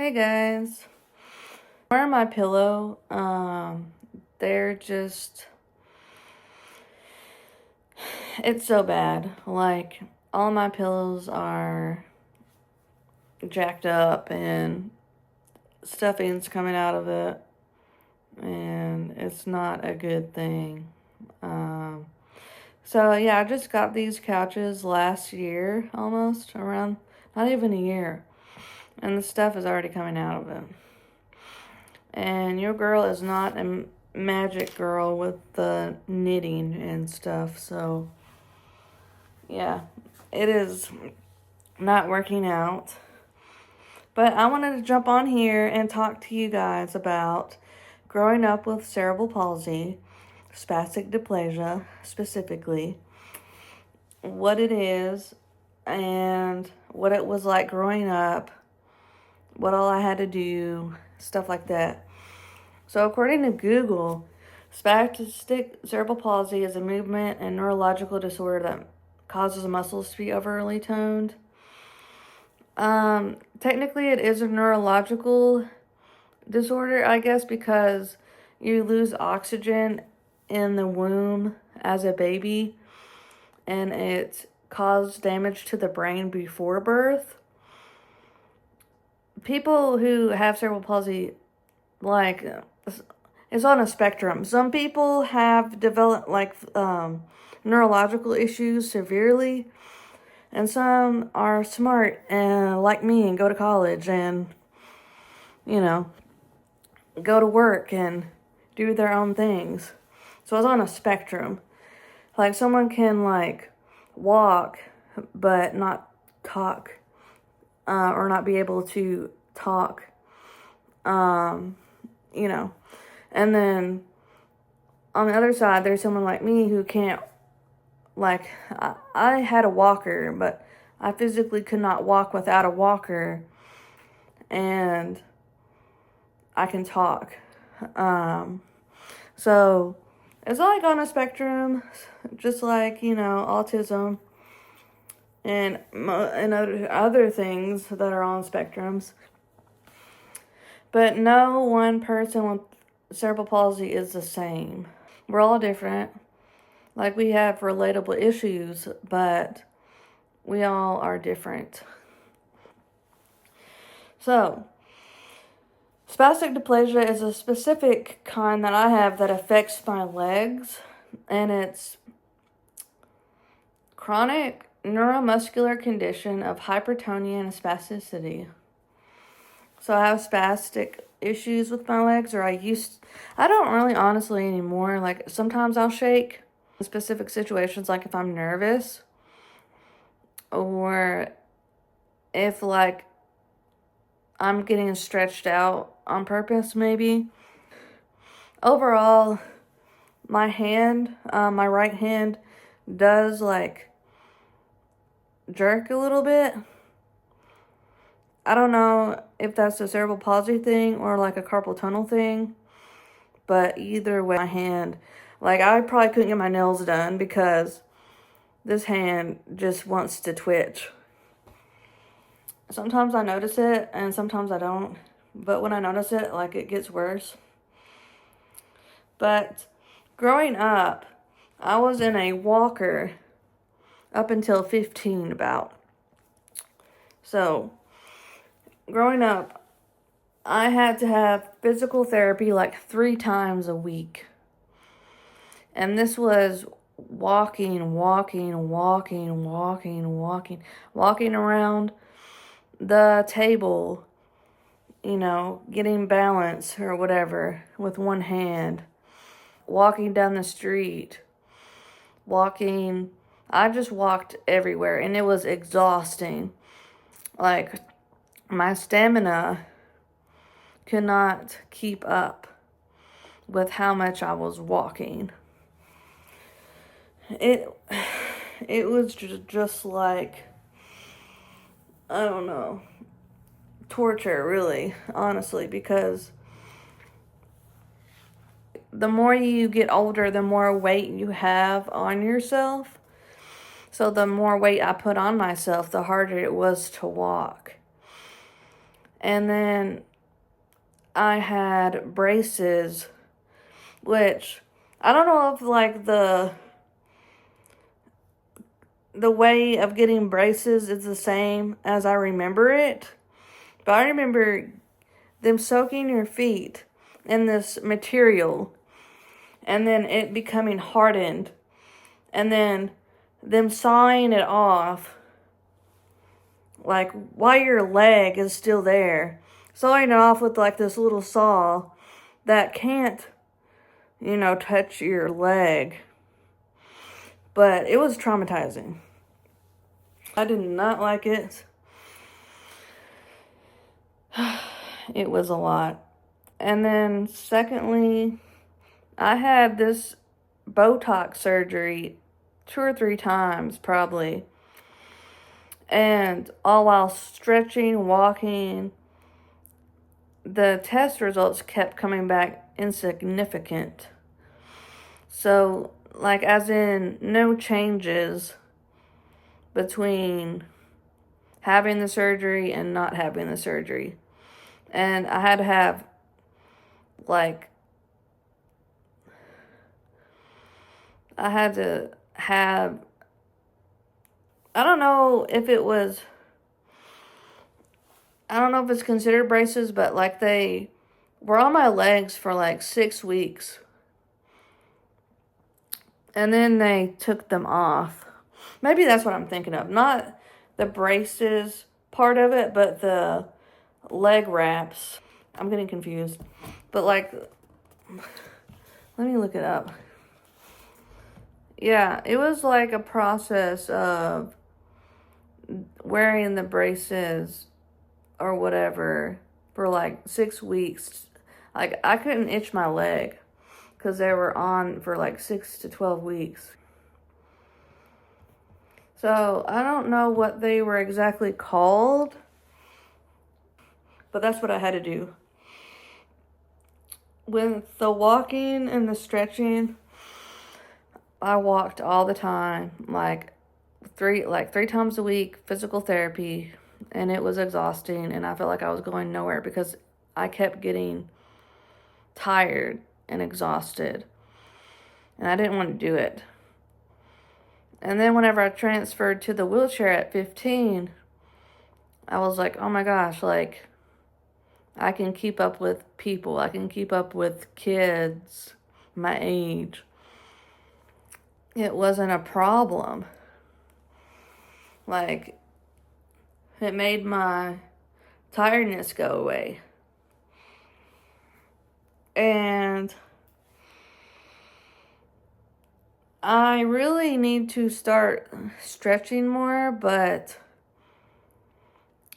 Hey guys. Where my pillow? They're just it's so bad. Like all my pillows are jacked up and stuffing's coming out of it, and it's not a good thing. So yeah, I just got these couches last year, almost around not even a year, and the stuff is already coming out of it. And your girl is not a magic girl with the knitting and stuff, so yeah, it is not working out. But I wanted to jump on here and talk to you guys about growing up with cerebral palsy, spastic diplegia specifically, what it is, and what it was like growing up, what all I had to do, stuff like that. So according to Google, spastic cerebral palsy is a movement and neurological disorder that causes muscles to be overly toned. Technically it is a neurological disorder, I guess, because you lose oxygen in the womb as a baby, and it caused damage to the brain before birth. People who have cerebral palsy, like, it's on a spectrum. Some people have developed neurological issues severely, and some are smart and like me and go to college and go to work and do their own things. So it's on a spectrum. Like someone can walk but not talk, or not be able to talk. And then on the other side, there's someone like me who can't, I had a walker, but I physically could not walk without a walker, and I can talk. So it's like on a spectrum, just like, autism and other things that are on spectrums. But no one person with cerebral palsy is the same. We're all different. Like, we have relatable issues, but we all are different. So, spastic diplegia is a specific kind that I have that affects my legs, and it's chronic neuromuscular condition of hypertonia and spasticity. So I have spastic issues with my legs, or I don't really honestly anymore. Like sometimes I'll shake in specific situations, like if I'm nervous, or if I'm getting stretched out on purpose, maybe. Overall, my right hand does jerk a little bit. I don't know if that's a cerebral palsy thing or a carpal tunnel thing, but either way, my hand, I probably couldn't get my nails done because this hand just wants to twitch. Sometimes I notice it and sometimes I don't, but when I notice it, it gets worse. But growing up, I was in a walker up until 15 about. So, growing up, I had to have physical therapy 3 times a week. And this was walking around the table, getting balance or whatever with one hand, walking down the street, I just walked everywhere, and it was exhausting. My stamina could not keep up with how much I was walking. It was just I don't know, torture, really, honestly, because the more you get older, the more weight you have on yourself. So the more weight I put on myself, the harder it was to walk. And then I had braces, which I don't know if like the way of getting braces is the same as I remember it. But I remember them soaking your feet in this material and then it becoming hardened and then them sawing it off like while your leg is still there. Sawing it off with like this little saw that can't, touch your leg. But it was traumatizing. I did not like it. It was a lot. And then secondly, I had this Botox surgery 2 or 3 times probably. And all while stretching, walking, the test results kept coming back insignificant. So, like, as in no changes between having the surgery and not having the surgery. And I had to have, like, I don't know if it was, I don't know if it's considered braces, but like they were on my legs for like 6 weeks. And then they took them off. Maybe that's what I'm thinking of. Not the braces part of it, but the leg wraps. I'm getting confused. But like, let me look it up. Yeah, it was like a process of wearing the braces or whatever for like 6 weeks. Like, I couldn't itch my leg because they were on for like 6 to 12 weeks. So, I don't know what they were exactly called, but that's what I had to do. With the walking and the stretching, I walked all the time, like three times a week, physical therapy, and it was exhausting, and I felt like I was going nowhere because I kept getting tired and exhausted, and I didn't want to do it. And then whenever I transferred to the wheelchair at 15, I was like, oh my gosh, like, I can keep up with people. I can keep up with kids my age. It wasn't a problem. Like, it made my tiredness go away. And I really need to start stretching more, but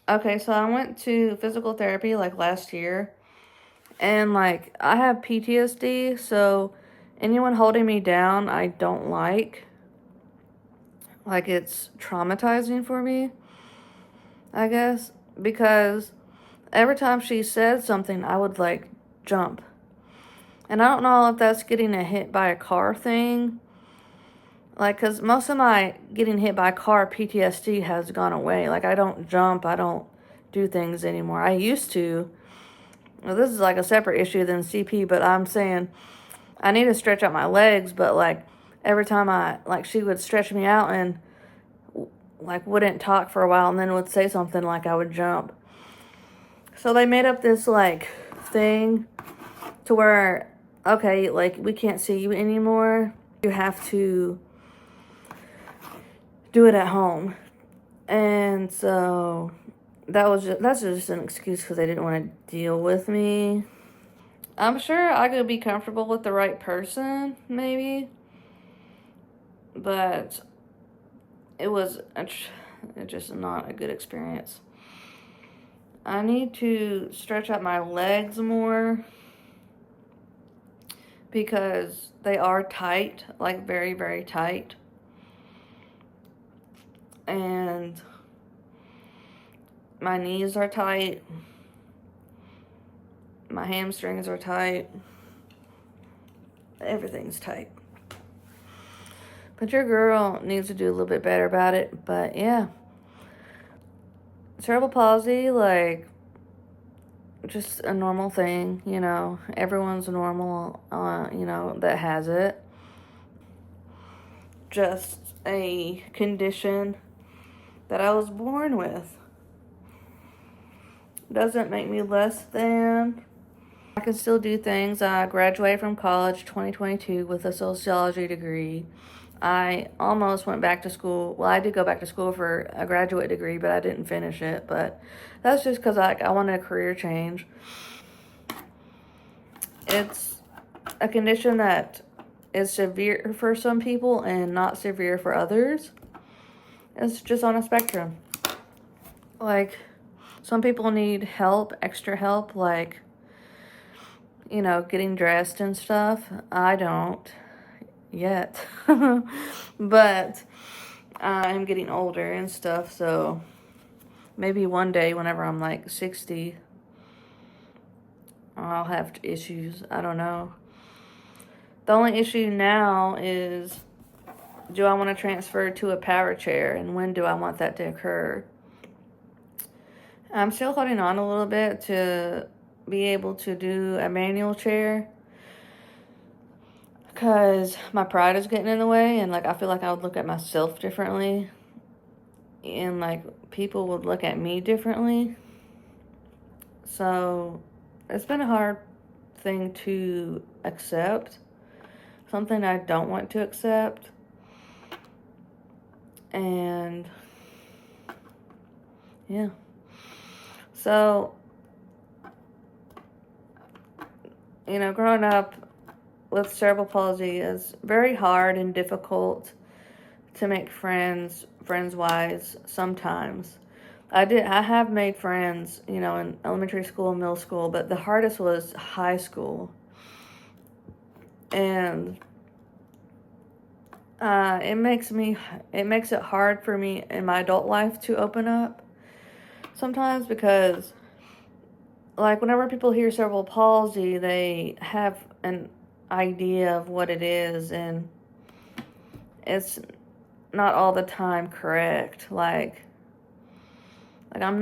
okay, so I went to physical therapy like last year, and like I have PTSD, so anyone holding me down I don't like. Like, it's traumatizing for me, I guess, because every time she said something, I would like jump. And I don't know if that's getting a hit by a car thing. Like, because most of my getting hit by a car PTSD has gone away. Like, I don't jump. I don't do things anymore. I used to. Well, this is like a separate issue than CP, but I'm saying I need to stretch out my legs. But, like, every time she would stretch me out and, like, wouldn't talk for a while and then would say something, like, I would jump. So they made up this, like, thing to where, okay, like, we can't see you anymore. You have to do it at home. And so that's just an excuse because they didn't want to deal with me. I'm sure I could be comfortable with the right person, maybe. But it was just not a good experience. I need to stretch out my legs more because they are tight, like very, very tight. And my knees are tight. My hamstrings are tight. Everything's tight. But your girl needs to do a little bit better about it. But yeah. Cerebral palsy, like, just a normal thing, you know. Everyone's normal, you know, that has it. Just a condition that I was born with. Doesn't make me less than. I can still do things. I graduated from college 2022 with a sociology degree. I almost went back to school. Well, I did go back to school for a graduate degree, but I didn't finish it. But that's just because I wanted a career change. It's a condition that is severe for some people and not severe for others. It's just on a spectrum. Like, some people need help, extra help, like, you know, getting dressed and stuff. I don't yet. But I'm getting older and stuff, so maybe one day whenever I'm like 60, I'll have issues. I don't know. The only issue now is, do I want to transfer to a power chair, and when do I want that to occur? I'm still holding on a little bit to be able to do a manual chair, because my pride is getting in the way, and like I feel like I would look at myself differently, and like people would look at me differently. So it's been a hard thing to accept, something I don't want to accept. And yeah, so, you know, growing up with cerebral palsy is very hard and difficult to make friends wise sometimes. I have made friends, you know, in elementary school and middle school, but the hardest was high school. And it makes it hard for me in my adult life to open up sometimes, because like whenever people hear cerebral palsy, they have an idea of what it is, and it's not all the time correct. Like I don't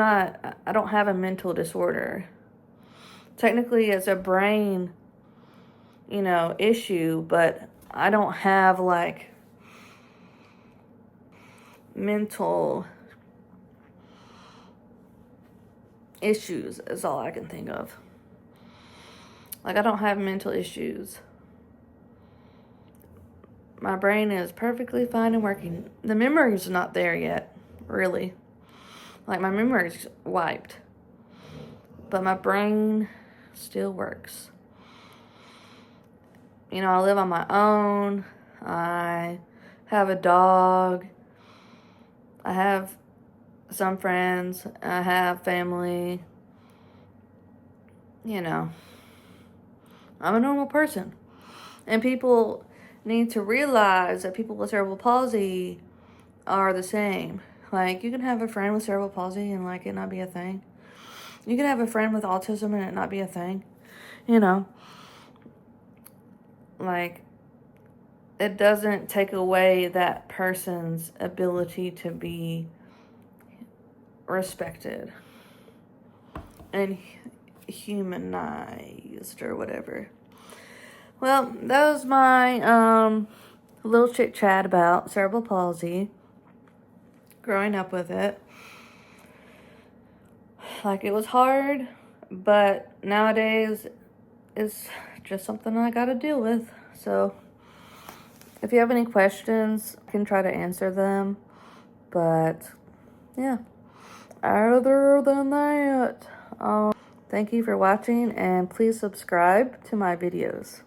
have a mental disorder. Technically it's a brain, you know, issue, but I don't have like mental issues is all I can think of. Like, I don't have mental issues. My brain is perfectly fine and working. The memory's not there yet, really. Like, my memory's wiped. But my brain still works. You know, I live on my own. I have a dog. I have some friends. I have family. You know, I'm a normal person. And people need to realize that people with cerebral palsy are the same. Like, you can have a friend with cerebral palsy and, like, it not be a thing. You can have a friend with autism and it not be a thing. You know, like, it doesn't take away that person's ability to be respected and humanized or whatever. Well, that was my little chit chat about cerebral palsy, growing up with it. Like, it was hard, but nowadays it's just something I gotta deal with. So if you have any questions, I can try to answer them. But yeah, other than that, thank you for watching, and please subscribe to my videos.